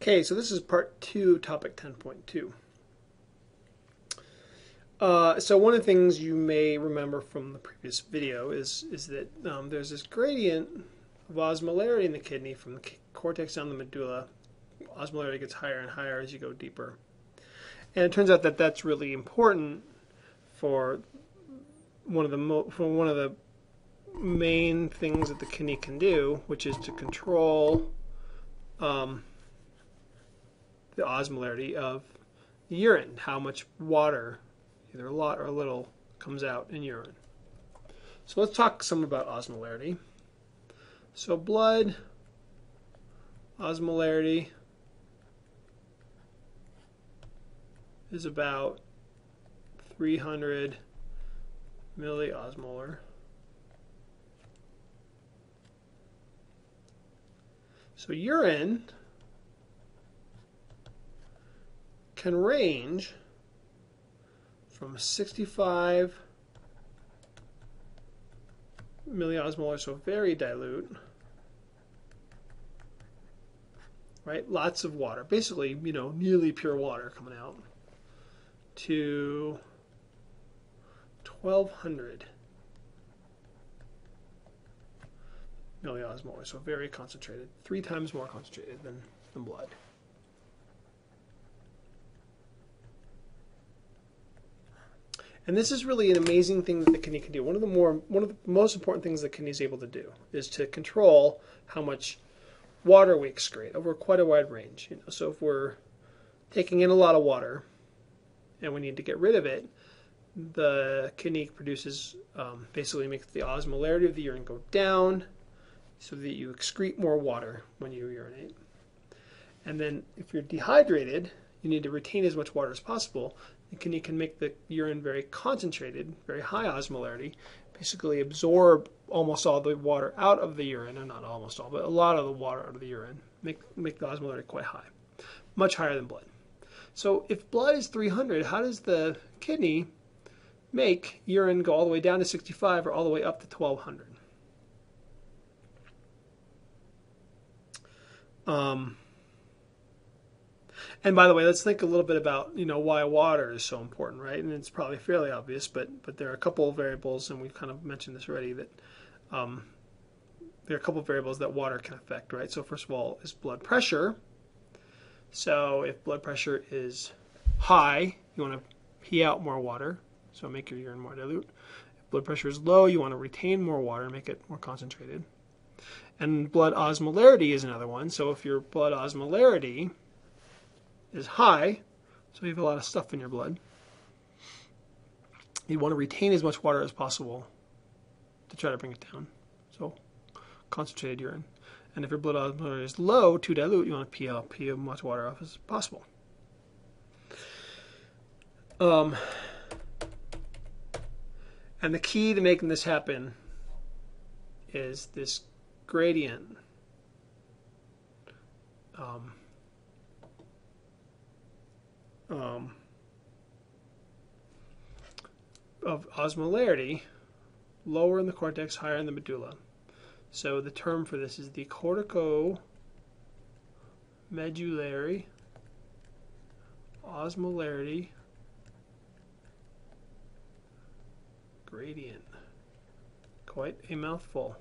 Okay, so this is part 2, topic 10.2. So one of the things you may remember from the previous video is that there's this gradient of osmolarity in the kidney from the cortex down the medulla. Osmolarity gets higher and higher as you go deeper. And it turns out that that's really important for one of the main things that the kidney can do, which is to control the osmolarity of the urine, how much water, either a lot or a little, comes out in urine. So let's talk some about osmolarity. So blood osmolarity is about 300 milliosmolar. So urine can range from 65 milliosmolar, so very dilute, right? Lots of water, basically, nearly pure water coming out, to 1200 milliosmolar, so very concentrated, 3 times more concentrated than blood. And this is really an amazing thing that the kidney can do. One of the most important things the kidney is able to do is to control how much water we excrete over quite a wide range. So if we're taking in a lot of water and we need to get rid of it, the kidney produces, basically makes the osmolarity of the urine go down so that you excrete more water when you urinate. And then if you're dehydrated, you need to retain as much water as possible. The kidney can make the urine very concentrated, very high osmolarity, basically absorb almost all the water out of the urine, or not almost all, but a lot of the water out of the urine, make the osmolarity quite high, much higher than blood. So if blood is 300, how does the kidney make urine go all the way down to 65 or all the way up to 1200? And by the way, let's think a little bit about why water is so important, right? And it's probably fairly obvious, but there are a couple of variables, and we've kind of mentioned this already, that there are a couple of variables that water can affect, right? So first of all is blood pressure. So if blood pressure is high, you want to pee out more water, so make your urine more dilute. If blood pressure is low, you want to retain more water, make it more concentrated. And blood osmolarity is another one. So if your blood osmolarity is high, so you have a lot of stuff in your blood, you want to retain as much water as possible to try to bring it down. So concentrated urine. And if your blood osmolarity is low, too dilute, you want to pee as much water off as possible. And the key to making this happen is this gradient of osmolarity, lower in the cortex, higher in the medulla. So the term for this is the corticomedullary osmolarity gradient. Quite a mouthful.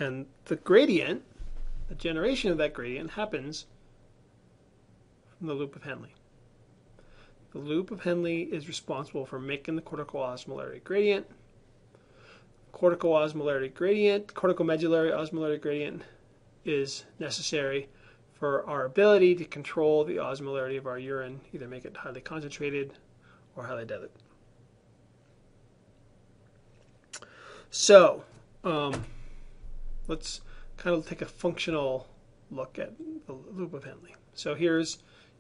And the gradient, the generation of that gradient, happens from the loop of Henle. The loop of Henle is responsible for making the corticoosmolarity gradient. Corticomedullary osmolarity gradient is necessary for our ability to control the osmolarity of our urine, either make it highly concentrated or highly dilute. So let's kind of take a functional look at the loop of Henle. So here's,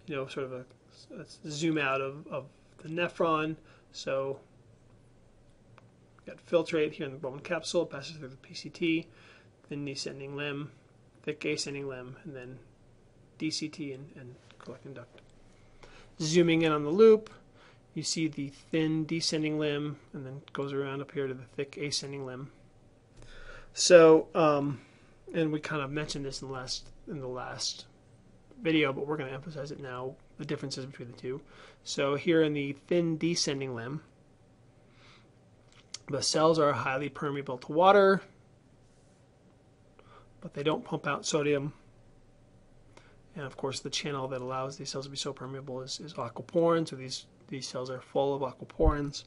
sort of let's zoom out of the nephron. So we've got filtrate here in the Bowman capsule, passes through the PCT, thin descending limb, thick ascending limb, and then DCT and collecting duct. Zooming in on the loop, you see the thin descending limb, and then goes around up here to the thick ascending limb. So, and we kind of mentioned this in the last video, but we're going to emphasize it now, the differences between the two. So here in the thin descending limb, the cells are highly permeable to water, but they don't pump out sodium. And of course, the channel that allows these cells to be so permeable is aquaporins. So these cells are full of aquaporins.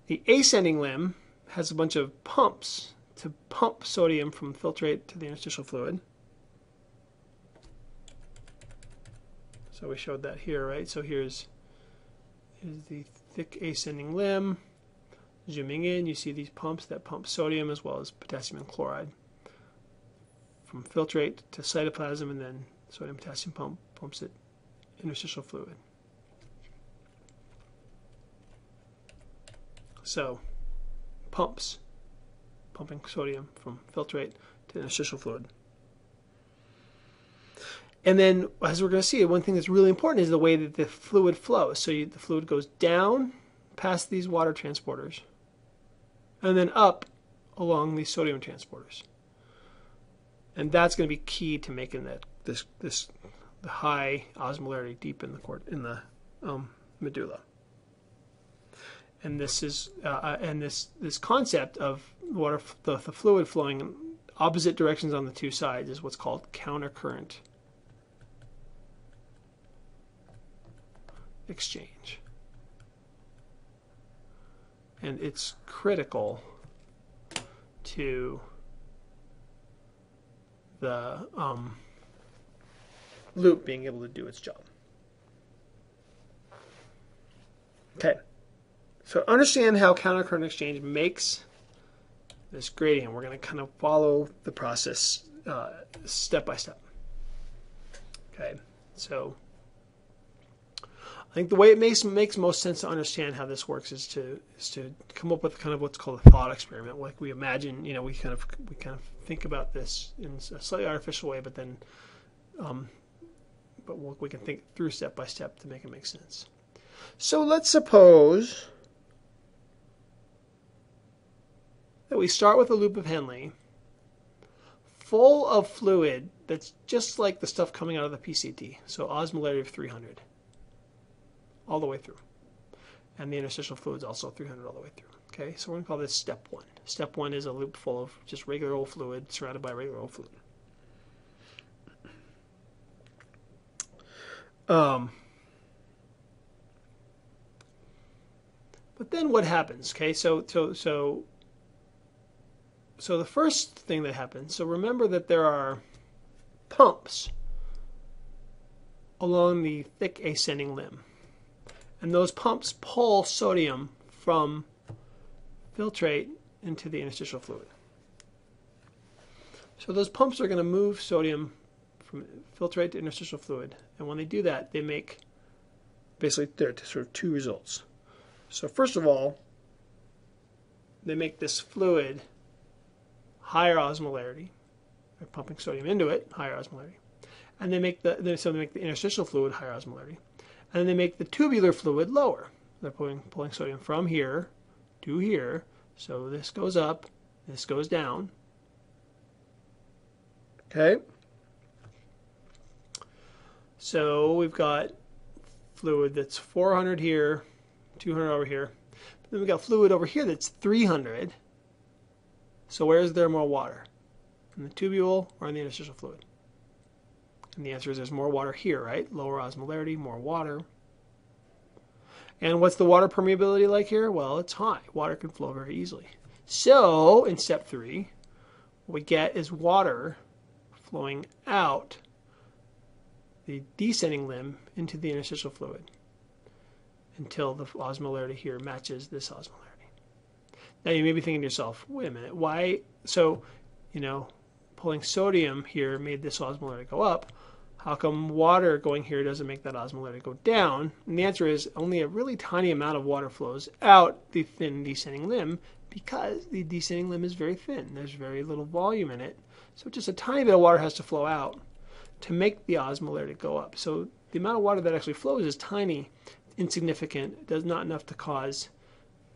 The ascending limb has a bunch of pumps to pump sodium from filtrate to the interstitial fluid. So we showed that here, right? So here's the thick ascending limb. Zooming in, you see these pumps that pump sodium as well as potassium and chloride from filtrate to cytoplasm, and then sodium potassium pumps it interstitial fluid. So pumping sodium from filtrate to interstitial fluid. And then, as we're going to see, one thing that's really important is the way that the fluid flows. So the fluid goes down past these water transporters and then up along these sodium transporters. And that's going to be key to making the high osmolarity deep in the medulla. And this is this concept of the fluid flowing in opposite directions on the two sides is what's called countercurrent exchange. And it's critical to the loop being able to do its job. Okay, so understand how countercurrent exchange makes this gradient. We're going to kind of follow the process step by step. Okay, so I think the way it makes most sense to understand how this works is to come up with kind of what's called a thought experiment. Like we imagine, we kind of think about this in a slightly artificial way, but then, we can think through step by step to make it make sense. So let's suppose that we start with a loop of Henle full of fluid that's just like the stuff coming out of the PCT. So osmolarity of 300. All the way through. And the interstitial fluid is also 300 all the way through. Okay, so we're going to call this step 1. Step 1 is a loop full of just regular old fluid surrounded by regular old fluid. But then what happens? Okay, so the first thing that happens, so remember that there are pumps along the thick ascending limb. And those pumps pull sodium from filtrate into the interstitial fluid. So those pumps are going to move sodium from filtrate to interstitial fluid. And when they do that, they make basically there are sort of two results. So first of all, they make this fluid higher osmolarity. They're pumping sodium into it, higher osmolarity. And they make the interstitial fluid higher osmolarity. And then they make the tubular fluid lower. They're pulling sodium from here to here. So this goes up, this goes down. Okay. So we've got fluid that's 400 here, 200 over here. Then we've got fluid over here that's 300. So where is there more water? In the tubule or in the interstitial fluid? And the answer is there's more water here, right? Lower osmolarity, more water. And what's the water permeability like here? Well, it's high. Water can flow very easily. So in step 3, what we get is water flowing out the descending limb into the interstitial fluid until the osmolarity here matches this osmolarity. Now you may be thinking to yourself, wait a minute, why? So, pulling sodium here made this osmolarity go up. How come water going here doesn't make that osmolarity go down? And the answer is only a really tiny amount of water flows out the thin descending limb because the descending limb is very thin. There's very little volume in it. So just a tiny bit of water has to flow out to make the osmolarity go up. So the amount of water that actually flows is tiny, insignificant, does not enough to cause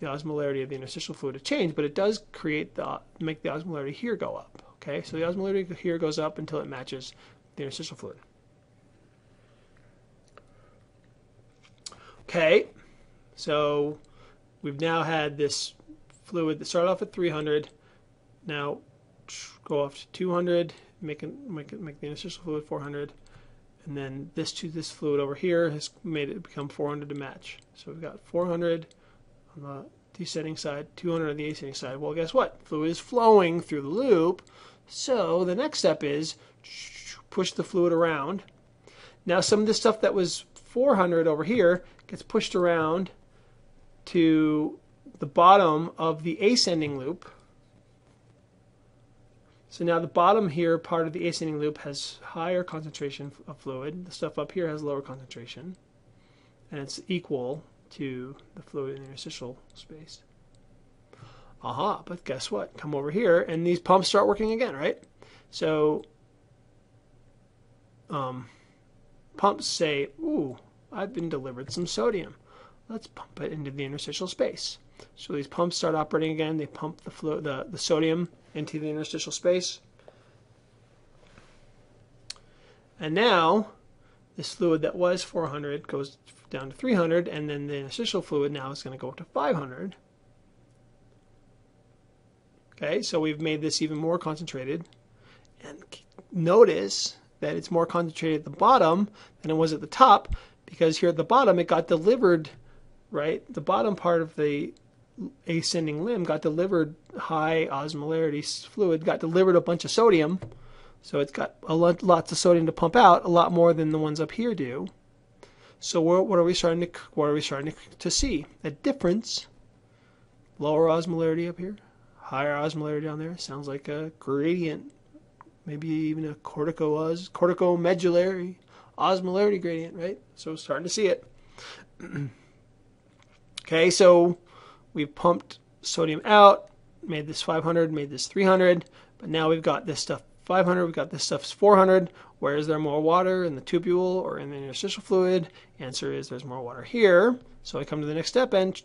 the osmolarity of the interstitial fluid to change, but it does make the osmolarity here go up. Okay, so the osmolarity here goes up until it matches the interstitial fluid. Okay, so we've now had this fluid that started off at 300, now go off to 200, make the interstitial fluid 400, and then this fluid over here has made it become 400 to match. So we've got 400 on the descending side, 200 on the ascending side. Well, guess what? Fluid is flowing through the loop, so the next step is push the fluid around. Now some of this stuff that was 400 over here gets pushed around to the bottom of the ascending loop. So now the bottom here part of the ascending loop has higher concentration of fluid. The stuff up here has lower concentration, and it's equal to the fluid in the interstitial space. Aha, but guess what? Come over here and these pumps start working again, right? So pumps say, ooh, I've been delivered some sodium. Let's pump it into the interstitial space. So these pumps start operating again. They pump the sodium into the interstitial space. And now this fluid that was 400 goes down to 300, and then the interstitial fluid now is going to go up to 500. Okay, so we've made this even more concentrated. And notice that it's more concentrated at the bottom than it was at the top, because here at the bottom it got delivered, right? The bottom part of the ascending limb got delivered high osmolarity fluid, got delivered a bunch of sodium, so it's got lots of sodium to pump out, a lot more than the ones up here do. So what are we starting to see? A difference. Lower osmolarity up here, higher osmolarity down there. Sounds like a gradient, maybe even a corticomedullary osmolarity gradient, right? So we're starting to see it. Okay, so we've pumped sodium out, made this 500, made this 300, but now we've got this stuff 500, we've got this stuff 400. Where is there more water, in the tubule or in the interstitial fluid? Answer is there's more water here. So I come to the next step and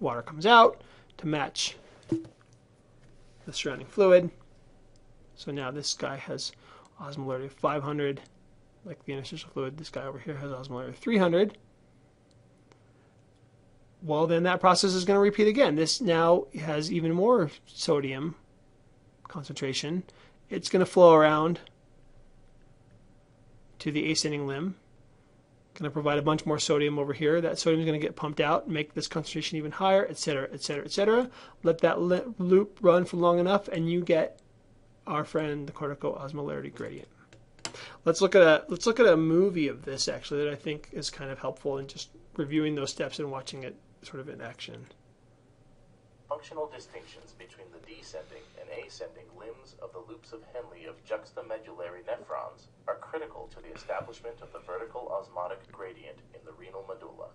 water comes out to match the surrounding fluid. So now this guy has osmolarity of 500, like the interstitial fluid. This guy over here has osmolarity of 300. Well, then that process is going to repeat again. This now has even more sodium concentration. It's going to flow around to the ascending limb. Going to provide a bunch more sodium over here. That sodium is going to get pumped out, make this concentration even higher, etc., etc., etc. Let that loop run for long enough, and you get our friend the corticoosmolarity gradient. Let's look at a movie of this actually that I think is kind of helpful in just reviewing those steps and watching it sort of in action. Functional distinctions between the descending and ascending limbs of the loops of Henle of juxtamedullary nephrons are critical to the establishment of the vertical osmotic gradient in the renal medulla.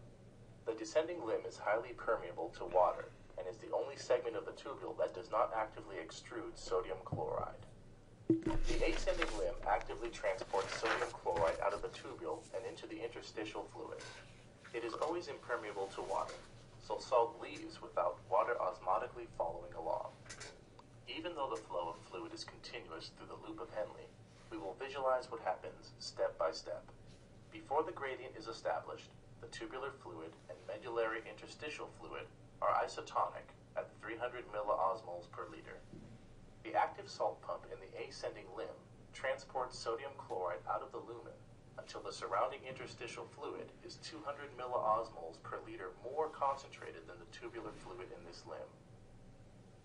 The descending limb is highly permeable to water and is the only segment of the tubule that does not actively extrude sodium chloride. The ascending limb actively transports sodium chloride out of the tubule and into the interstitial fluid. It is always impermeable to water, so salt leaves without water osmotically following along. Even though the flow of fluid is continuous through the loop of Henle, we will visualize what happens step by step. Before the gradient is established, the tubular fluid and medullary interstitial fluid are isotonic at 300 milliosmoles per liter. The active salt pump in the ascending limb transports sodium chloride out of the lumen until the surrounding interstitial fluid is 200 milliosmoles per liter more concentrated than the tubular fluid in this limb.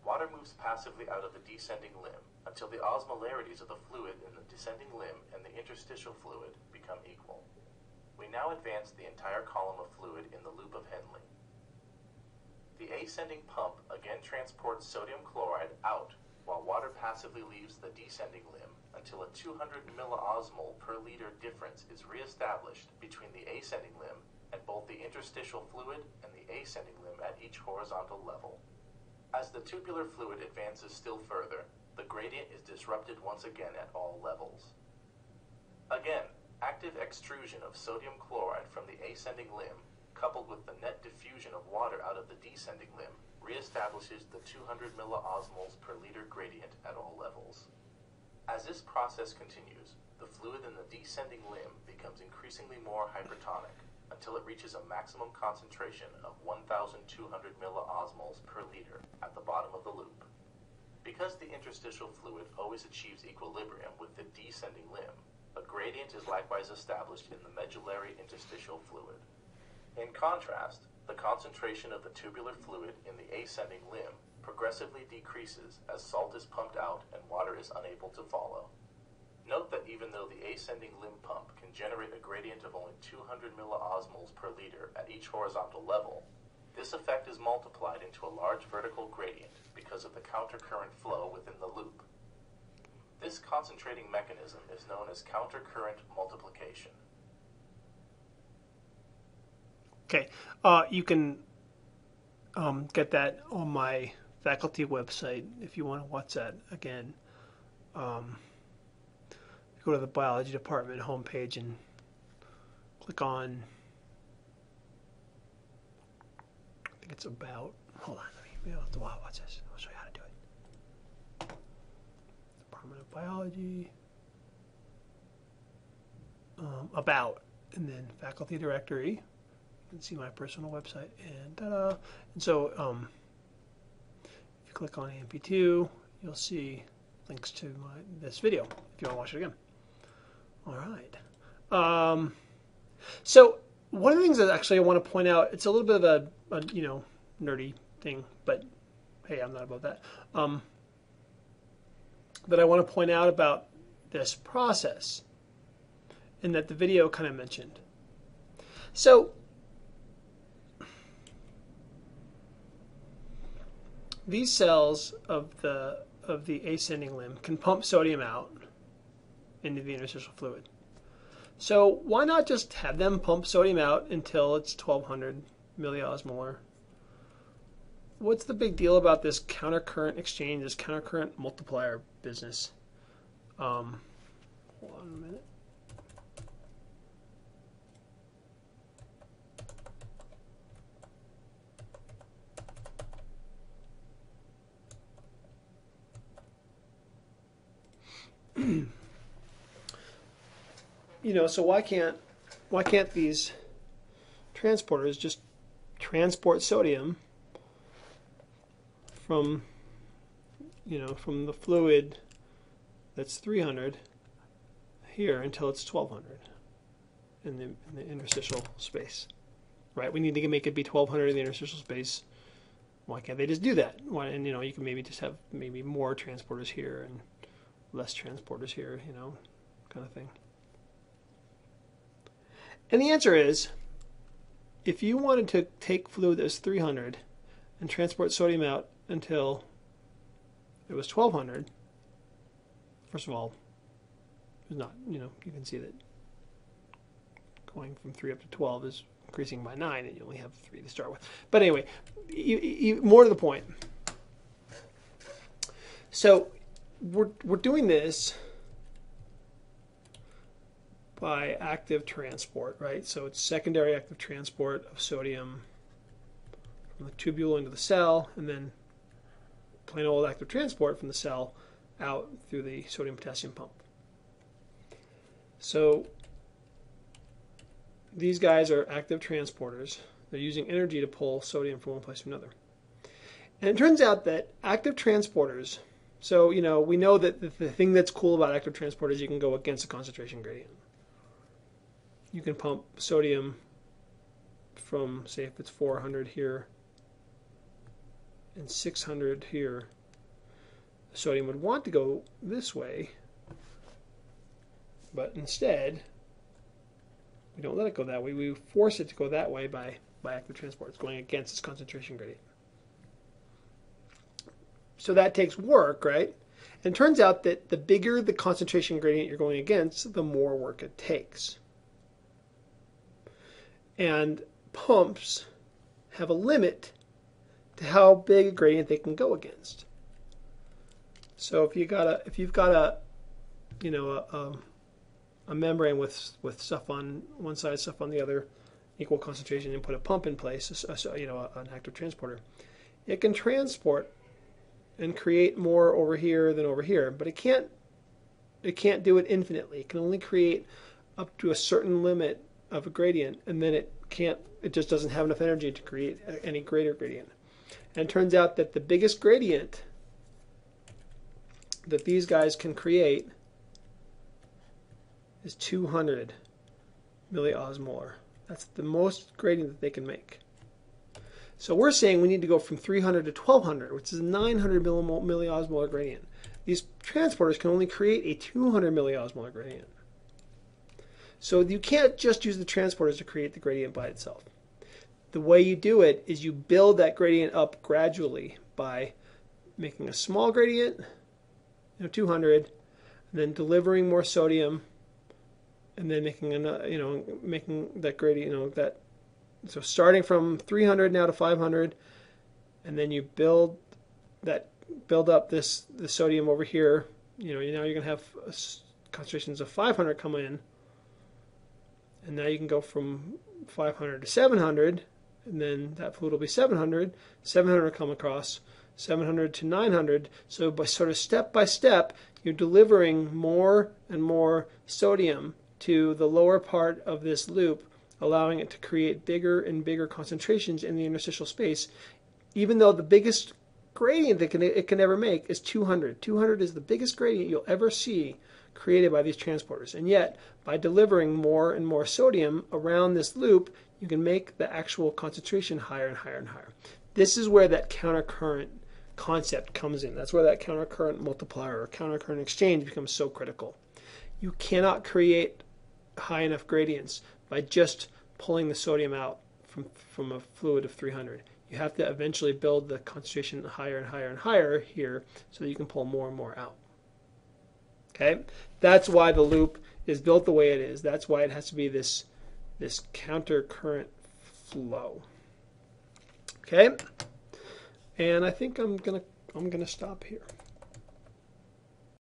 Water moves passively out of the descending limb until the osmolarities of the fluid in the descending limb and the interstitial fluid become equal. We now advance the entire column of fluid in the loop of Henle. The ascending pump again transports sodium chloride out while water passively leaves the descending limb until a 200 milliosmol per liter difference is reestablished between the ascending limb and both the interstitial fluid and the ascending limb at each horizontal level. As the tubular fluid advances still further, the gradient is disrupted once again at all levels. Again, active active extrusion of sodium chloride from the ascending limb, coupled with the net diffusion of water out of the descending limb, reestablishes the 200 milliosmoles per liter gradient at all levels. As this process continues, the fluid in the descending limb becomes increasingly more hypertonic until it reaches a maximum concentration of 1,200 milliosmoles per liter at the bottom of the loop. Because the interstitial fluid always achieves equilibrium with the descending limb, a gradient is likewise established in the medullary interstitial fluid. In contrast, the concentration of the tubular fluid in the ascending limb progressively decreases as salt is pumped out and water is unable to follow. Note that even though the ascending limb pump can generate a gradient of only 200 milliosmoles per liter at each horizontal level, this effect is multiplied into a large vertical gradient because of the countercurrent flow within the loop. This concentrating mechanism is known as countercurrent multiplication. Okay, you can get that on my faculty website if you want to watch that again. Go to the biology department homepage and click on, I think it's about, hold on, maybe I'll have to watch this. I'll show you how to do it. Department of Biology, about, and then faculty directory. You can see my personal website, and ta-da. And so if you click on AMP2, you'll see links to this video if you want to watch it again. All right. So one of the things that actually I want to point out, it's a little bit of a nerdy thing, but hey, I'm not above that. That I want to point out about this process, and that the video kind of mentioned. So these cells of the ascending limb can pump sodium out into the interstitial fluid. So why not just have them pump sodium out until it's 1200 milliosmolar? What's the big deal about this countercurrent exchange, this countercurrent multiplier business? Hold on a minute. So why can't these transporters just transport sodium from the fluid that's 300 here until it's 1200 in the interstitial space, right? We need to make it be 1200 in the interstitial space. Why can't they just do that? Why? And you can maybe just have maybe more transporters here and less transporters here, kind of thing. And the answer is, if you wanted to take fluid that was 300 and transport sodium out until it was 1200, first of all, it's not, you can see that going from 3 up to 12 is increasing by 9, and you only have 3 to start with. But anyway, more to the point. So we're doing this by active transport, right? So it's secondary active transport of sodium from the tubule into the cell, and then plain old active transport from the cell out through the sodium-potassium pump. So these guys are active transporters. They're using energy to pull sodium from one place to another. And it turns out that active transporters, so we know that the thing that's cool about active transporters, you can go against the concentration gradient. You can pump sodium from, say, if it's 400 here and 600 here, the sodium would want to go this way, but instead we don't let it go that way. We force it to go that way by active transport. It's going against its concentration gradient. So that takes work, right? And it turns out that the bigger the concentration gradient you're going against, the more work it takes. And pumps have a limit to how big a gradient they can go against. So if you've got a a membrane with stuff on one side, stuff on the other, equal concentration, and put a pump in place, an active transporter, it can transport and create more over here than over here, but it can't do it infinitely. It can only create up to a certain limit of a gradient, and then it just doesn't have enough energy to create any greater gradient. And it turns out that the biggest gradient that these guys can create is 200 milliosmolar. That's the most gradient that they can make. So we're saying we need to go from 300 to 1200, which is a 900 milliosmolar gradient. These transporters can only create a 200 milliosmolar gradient. So you can't just use the transporters to create the gradient by itself. The way you do it is you build that gradient up gradually by making a small gradient, 200, and then delivering more sodium, and then making making that gradient, so starting from 300 now to 500, and then you build up the sodium over here. Now you're going to have concentrations of 500 come in, and now you can go from 500 to 700, and then that fluid will be 700. 700 will come across, 700 to 900. So by sort of step by step, you're delivering more and more sodium to the lower part of this loop, allowing it to create bigger and bigger concentrations in the interstitial space, even though the biggest gradient that it can ever make is 200. 200 is the biggest gradient you'll ever see created by these transporters. And yet, by delivering more and more sodium around this loop, you can make the actual concentration higher and higher and higher. This is where that countercurrent concept comes in. That's where that countercurrent multiplier or countercurrent exchange becomes so critical. You cannot create high enough gradients by just pulling the sodium out from a fluid of 300. You have to eventually build the concentration higher and higher and higher here so that you can pull more and more out. Okay? That's why the loop is built the way it is. That's why it has to be this counter current flow. Okay? And I think I'm gonna stop here.